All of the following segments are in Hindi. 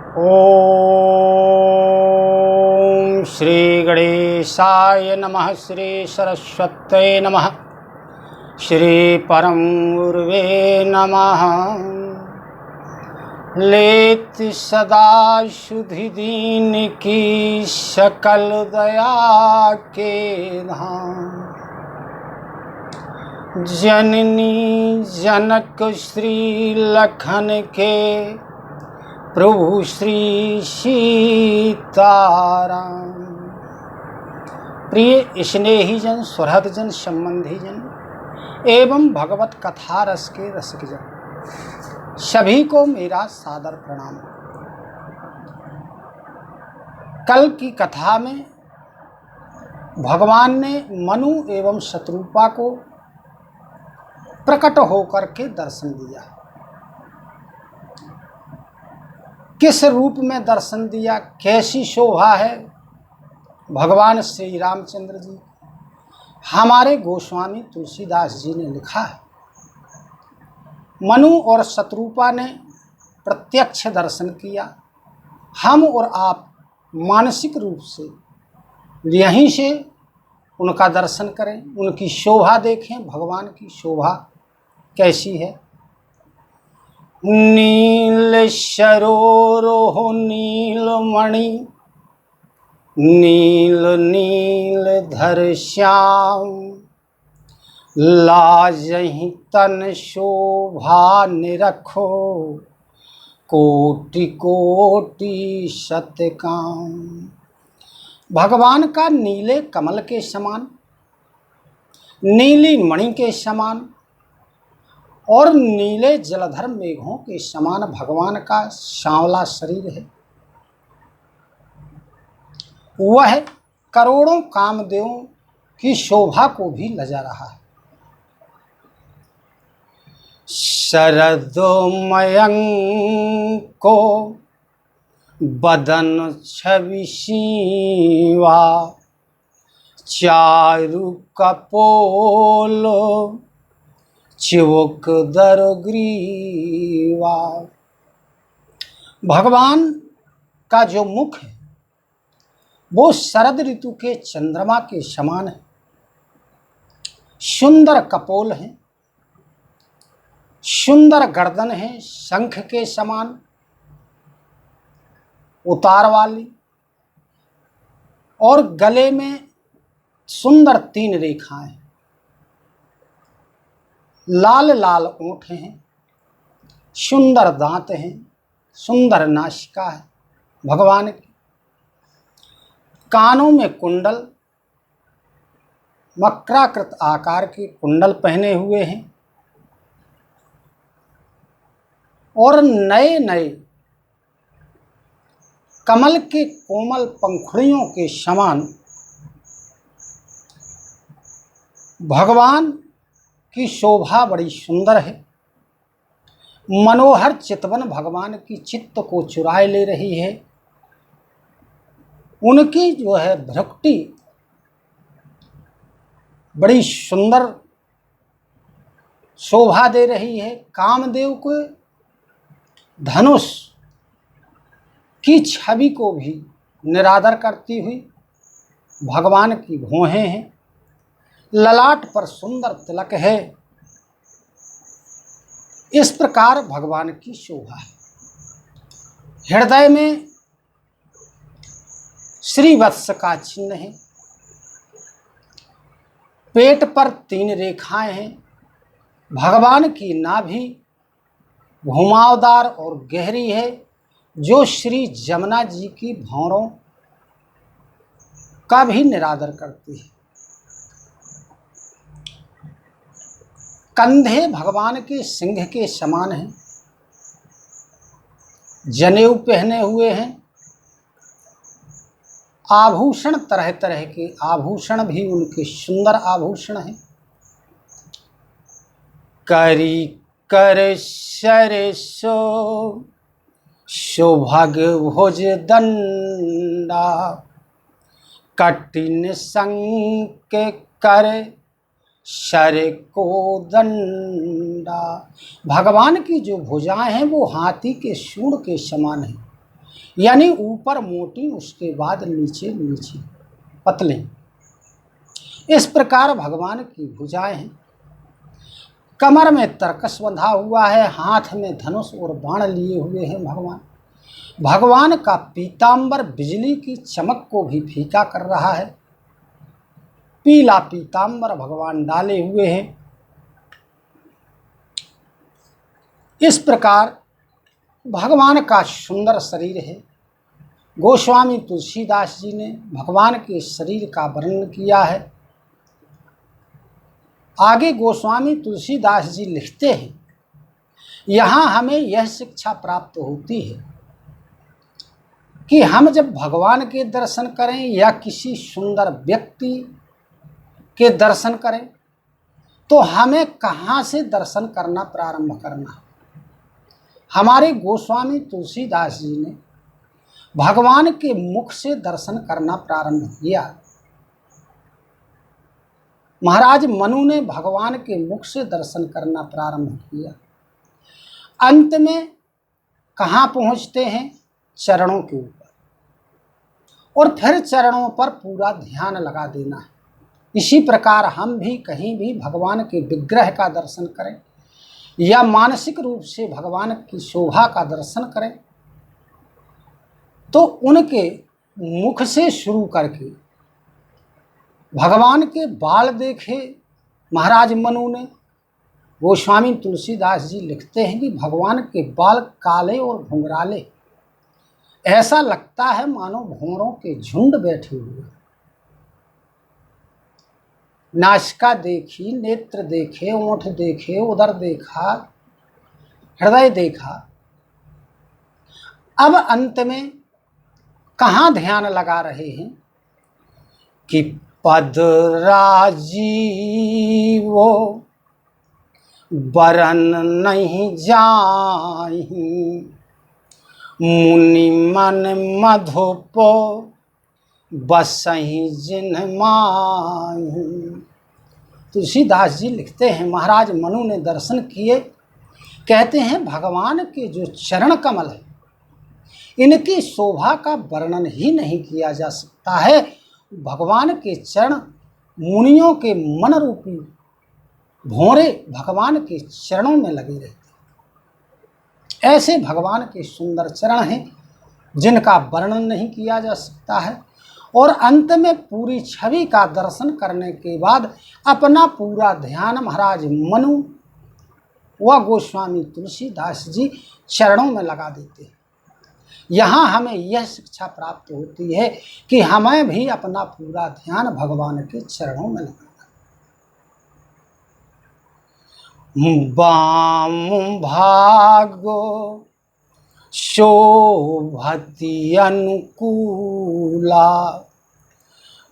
ओम श्री गणेशाय नमः। श्री सरस्वत्यै नमः। श्री परम गुरुवे नमः। लेत सदा शुद्धि दीन की सकल दया के धाम। जननी जनक श्री लखन के प्रभु श्री सीताराम। प्रिय स्नेही जन, सुहृद जन, संबंधी जन एवं भगवत कथा रस के रसिक जन, सभी को मेरा सादर प्रणाम। कल की कथा में भगवान ने मनु एवं शत्रुपा को प्रकट होकर के दर्शन दिया। किस रूप में दर्शन दिया, कैसी शोभा है भगवान श्री रामचंद्र जी। हमारे गोस्वामी तुलसीदास जी ने लिखा है, मनु और शत्रुपा ने प्रत्यक्ष दर्शन किया। हम और आप मानसिक रूप से यहीं से उनका दर्शन करें, उनकी शोभा देखें। भगवान की शोभा कैसी है। नील सरोरो नीलमणि, नील नील धर श्याम। लाजहि तन शोभा निरखो, कोटि कोटि सतकाम। भगवान का नीले कमल के समान, नीली मणि के समान और नीले जलधर मेघों के समान भगवान का सांवला शरीर है। वह करोड़ों कामदेवों की शोभा को भी लजा रहा है। शरदमयंको बदन छवि सीवा, चारु कपोलो चिवक दर ग्रीवा। भगवान का जो मुख है वो शरद ऋतु के चंद्रमा के समान है। सुंदर कपोल है, सुंदर गर्दन है, शंख के समान उतार वाली, और गले में सुंदर 3 रेखाएं। लाल लाल ओंठ हैं, सुंदर दांत हैं, सुंदर नासिका है भगवान की। कानों में कुंडल, मकराकृत आकार के कुंडल पहने हुए हैं और नए नए कमल के कोमल पंखुड़ियों के समान भगवान की शोभा बड़ी सुंदर है। मनोहर चितवन भगवान की चित्त को चुराए ले रही है। उनकी जो है भ्रुकुटी बड़ी सुंदर शोभा दे रही है। कामदेव को धनुष की छवि को भी निरादर करती हुई भगवान की भौहें हैं। ललाट पर सुंदर तिलक है। इस प्रकार भगवान की शोभा है। हृदय में श्रीवत्स का चिन्ह है। पेट पर 3 रेखाएं हैं। भगवान की नाभि घुमावदार और गहरी है, जो श्री जमुना जी की भौरों का भी निरादर करती है। कंधे भगवान के सिंह के समान हैं। जनेऊ पहने हुए हैं। आभूषण तरह तरह के आभूषण भी उनके सुंदर आभूषण हैं। करी कर सरसो सौभाग भुज दंडा, कठिन संक कर सर को दंडा। भगवान की जो भुजाएं हैं वो हाथी के सूंड के समान हैं। यानी ऊपर मोटी उसके बाद नीचे नीचे पतले। इस प्रकार भगवान की भुजाएं हैं। कमर में तरकस बंधा हुआ है, हाथ में धनुष और बाण लिए हुए हैं भगवान। भगवान का पीतांबर बिजली की चमक को भी फीका कर रहा है। पीला पीतांबर भगवान डाले हुए हैं। इस प्रकार भगवान का सुंदर शरीर है। गोस्वामी तुलसीदास जी ने भगवान के शरीर का वर्णन किया है। आगे गोस्वामी तुलसीदास जी लिखते हैं, यहाँ हमें यह शिक्षा प्राप्त होती है कि हम जब भगवान के दर्शन करें या किसी सुंदर व्यक्ति के दर्शन करें तो हमें कहाँ से दर्शन करना प्रारंभ करना है। हमारे गोस्वामी तुलसीदास जी ने भगवान के मुख से दर्शन करना प्रारंभ किया। महाराज मनु ने भगवान के मुख से दर्शन करना प्रारंभ किया। अंत में कहाँ पहुँचते हैं? चरणों के ऊपर, और फिर चरणों पर पूरा ध्यान लगा देना है। इसी प्रकार हम भी कहीं भी भगवान के विग्रह का दर्शन करें या मानसिक रूप से भगवान की शोभा का दर्शन करें तो उनके मुख से शुरू करके भगवान के बाल देखे महाराज मनु ने। गोस्वामी तुलसीदास जी लिखते हैं कि भगवान के बाल काले और घुंघराले, ऐसा लगता है मानो भौरों के झुंड बैठे हुए। नासिका देखी, नेत्र देखे, ओंठ देखे, उदर देखा, हृदय देखा। अब अंत में कहाँ ध्यान लगा रहे हैं कि पद राजीवो बरन नहीं जाहि, मुनि मन मधुपो बसहि जिन माहि। तुलसीदास जी लिखते हैं, महाराज मनु ने दर्शन किए। कहते हैं भगवान के जो चरण कमल है, इनकी शोभा का वर्णन ही नहीं किया जा सकता है। भगवान के चरण मुनियों के मन रूपी भौरे भगवान के चरणों में लगे रहते। ऐसे भगवान के सुंदर चरण हैं जिनका वर्णन नहीं किया जा सकता है। और अंत में पूरी छवि का दर्शन करने के बाद अपना पूरा ध्यान महाराज मनु व गोस्वामी तुलसीदास जी चरणों में लगा देते हैं। यहाँ हमें यह शिक्षा प्राप्त होती है कि हमें भी अपना पूरा ध्यान भगवान के चरणों में लगाना। वाम भागो शोभति अनुकूला,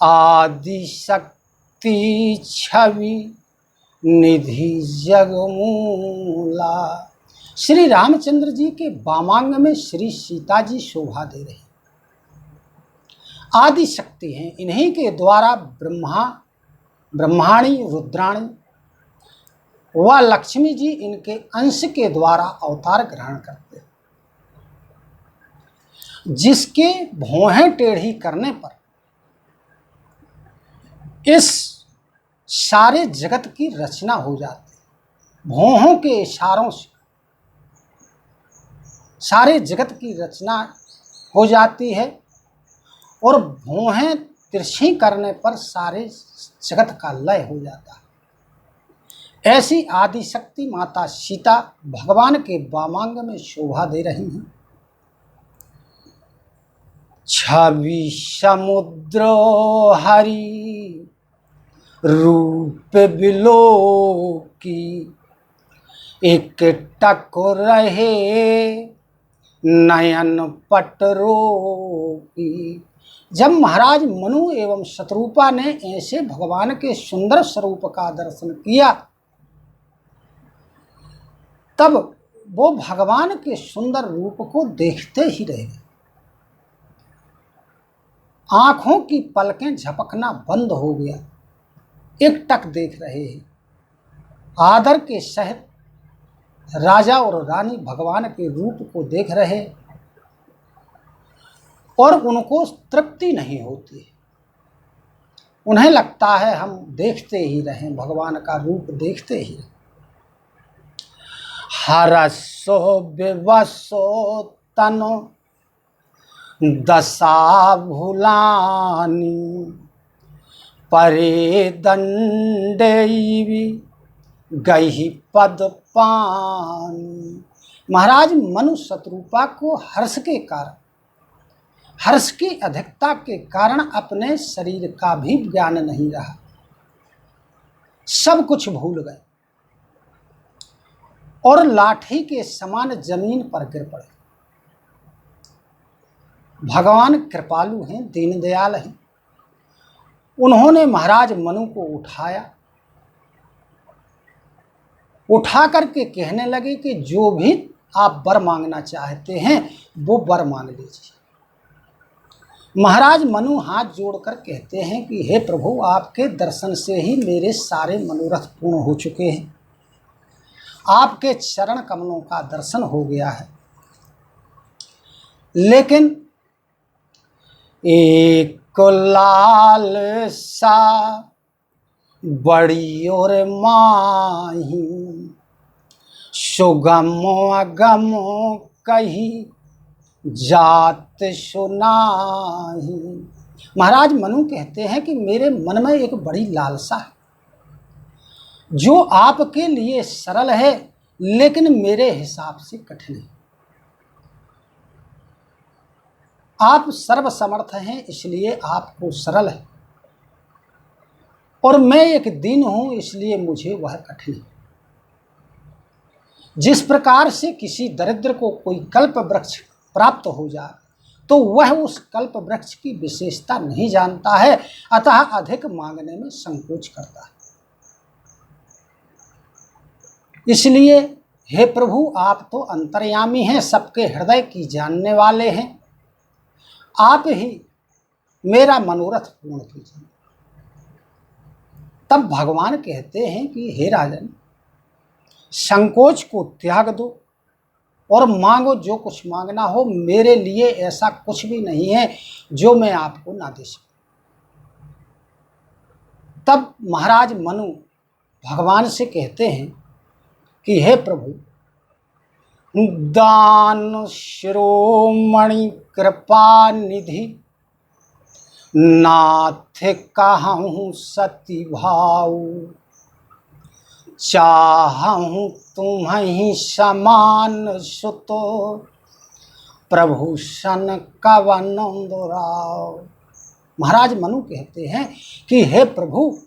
आदि शक्ति छवि निधि जगमूला। श्री रामचंद्र जी के वामांग में श्री सीता जी शोभा दे रहे। आदि शक्ति हैं, इन्हीं के द्वारा ब्रह्माणी, रुद्राणी व लक्ष्मी जी इनके अंश के द्वारा अवतार ग्रहण करते हैं। जिसके भौहें टेढ़ी करने पर इस सारे जगत की रचना हो जाती है। भौहों के इशारों से सारे जगत की रचना हो जाती है और भौहें तिरछी करने पर सारे जगत का लय हो जाता है। ऐसी आदि शक्ति माता सीता भगवान के वामांग में शोभा दे रही हैं। छवि समुद्र हरि रूप बिलो की, एक टक रहे नयन पटरो की। जब महाराज मनु एवं शत्रुपा ने ऐसे भगवान के सुंदर स्वरूप का दर्शन किया तब वो भगवान के सुंदर रूप को देखते ही रह गए। आंखों की पलकें झपकना बंद हो गया। एक टक देख रहे हैं। आदर के सहित राजा और रानी भगवान के रूप को देख रहे। और उनको तृप्ति नहीं होती है। उन्हें लगता है हम देखते ही रहें, भगवान का रूप देखते ही रहें। हरसो विवसो तनो दशा भुलानी परे दंडेवी गही पद पानी। महाराज मनु शत्रुपा को हर्ष के कारण, हर्ष की अधिकता के कारण अपने शरीर का भी ज्ञान नहीं रहा, सब कुछ भूल गए और लाठी के समान जमीन पर गिर पड़े। भगवान कृपालु हैं, दीन दयाल हैं। उन्होंने महाराज मनु को उठाया, उठा करके कहने लगे कि जो भी आप वर मांगना चाहते हैं वो वर मांग लीजिए। महाराज मनु हाथ जोड़कर कहते हैं कि हे प्रभु, आपके दर्शन से ही मेरे सारे मनोरथ पूर्ण हो चुके हैं, आपके चरण कमलों का दर्शन हो गया है। लेकिन एक लाल सा बड़ी और माही सुगमो अगमो कही जात सुनाही। महाराज मनु कहते हैं कि मेरे मन में एक बड़ी लालसा है जो आपके लिए सरल है लेकिन मेरे हिसाब से कठिन है। आप सर्वसमर्थ हैं इसलिए आपको सरल है, और मैं एक दीन हूं इसलिए मुझे वह कठिन है। जिस प्रकार से किसी दरिद्र को कोई कल्प वृक्ष प्राप्त हो जाए तो वह उस कल्प वृक्ष की विशेषता नहीं जानता है, अतः अधिक मांगने में संकोच करता है। इसलिए हे प्रभु, आप तो अंतर्यामी हैं, सबके हृदय की जानने वाले हैं, आप ही मेरा मनोरथ पूर्ण कीजिए। तब भगवान कहते हैं कि हे राजन, संकोच को त्याग दो और मांगो जो कुछ मांगना हो। मेरे लिए ऐसा कुछ भी नहीं है जो मैं आपको ना दे सकूं। तब महाराज मनु भगवान से कहते हैं कि हे प्रभु, दान शिरोमणि कृपा निधि नाथ कहूँ सती भाऊ, चाहूँ तुम्हीं समान सुतो प्रभु सन कवन दुराव। महाराज मनु कहते हैं कि हे प्रभु,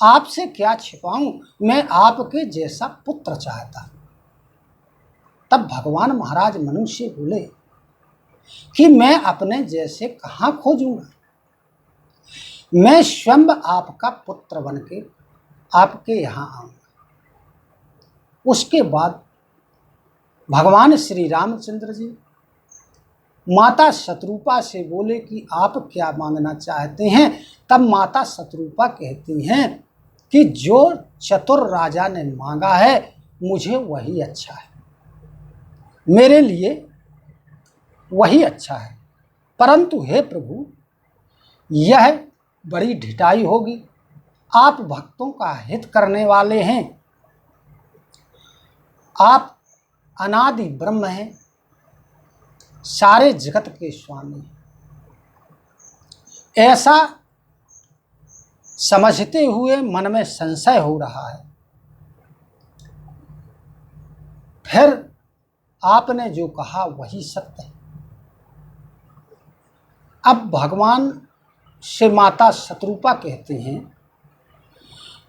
आपसे क्या छिपाऊं, मैं आपके जैसा पुत्र चाहता। तब भगवान महाराज मनु से बोले कि मैं अपने जैसे कहाँ खोजूंगा, मैं स्वयं आपका पुत्र बनके आपके यहाँ आऊँगा। उसके बाद भगवान श्री रामचंद्र जी माता शत्रुपा से बोले कि आप क्या मांगना चाहते हैं। तब माता शत्रुपा कहती हैं कि जो चतुर राजा ने मांगा है मुझे वही अच्छा है, मेरे लिए वही अच्छा है। परंतु हे प्रभु, यह बड़ी ढिठाई होगी, आप भक्तों का हित करने वाले हैं, आप अनादि ब्रह्म हैं, सारे जगत के स्वामी। ऐसा समझते हुए मन में संशय हो रहा है। फिर आपने जो कहा वही सत्य है। अब भगवान से माता शत्रुपा कहते हैं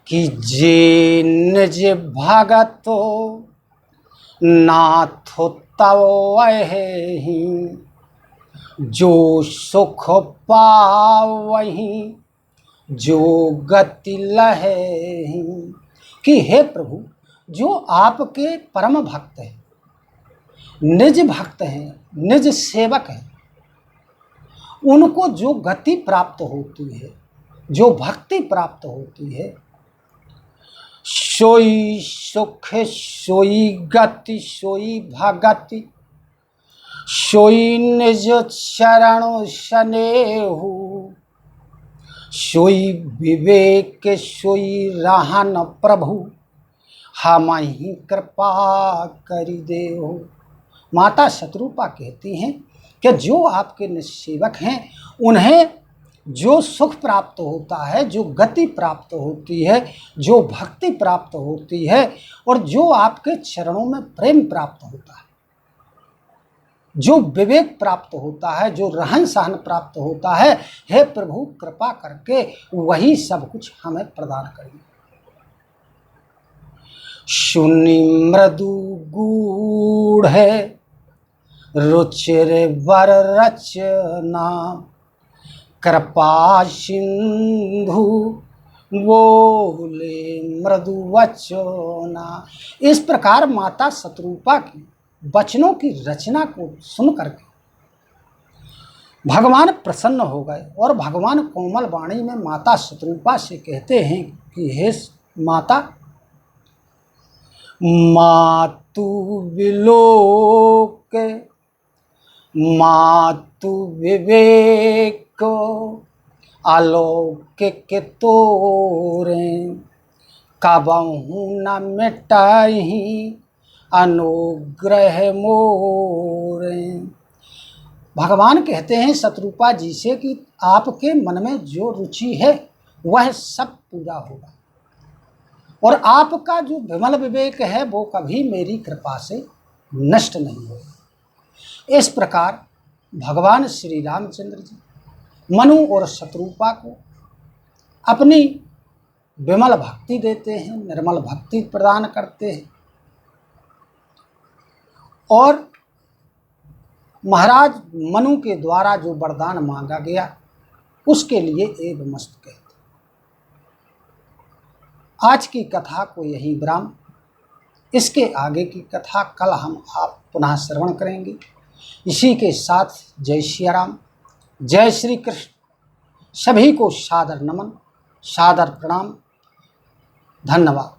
कि जे निज भगतो नाथो तवहि, जो सुख पावहि जो गति लहेहि। कि हे प्रभु, जो आपके परम भक्त हैं, निज भक्त हैं, निज सेवक हैं, उनको जो गति प्राप्त होती है, जो भक्ति प्राप्त होती है, सोई सुख सोई गति सोई भगति सोई निज चरण स्नेहु, सोई विवेक सोई रहन प्रभु, हमहि कृपा करि देहु। माता शतरूपा कहती हैं कि जो आपके निसेवक हैं उन्हें जो सुख प्राप्त होता है, जो गति प्राप्त होती है, जो भक्ति प्राप्त होती है और जो आपके चरणों में प्रेम प्राप्त होता है, जो विवेक प्राप्त होता है, जो रहन सहन प्राप्त होता है, हे प्रभु कृपा करके वही सब कुछ हमें प्रदान करिए। सुनि मृदु गूढ़ है रुचिर वर रचना, कृपा सिंधु बोले मृदु वचना। इस प्रकार माता शतरूपा की वचनों की रचना को सुन करके भगवान प्रसन्न हो गए और भगवान कोमल वाणी में माता शतरूपा से कहते हैं कि हे माता, मातु विलोक मातु विवेक, अलौकिक तोरे कबहु न मिटाहि अनुग्रह मोरे। भगवान कहते हैं शतरूपा जी से कि आपके मन में जो रुचि है वह सब पूरा होगा और आपका जो विमल विवेक है वो कभी मेरी कृपा से नष्ट नहीं होगा। इस प्रकार भगवान श्री रामचंद्र जी मनु और शतरूपा को अपनी विमल भक्ति देते हैं, निर्मल भक्ति प्रदान करते हैं और महाराज मनु के द्वारा जो वरदान मांगा गया उसके लिए एक मस्त कहते। आज की कथा को यही विराम, इसके आगे की कथा कल हम आप पुनः श्रवण करेंगे। इसी के साथ जय श्री राम, जय श्री कृष्ण। सभी को सादर नमन, सादर प्रणाम, धन्यवाद।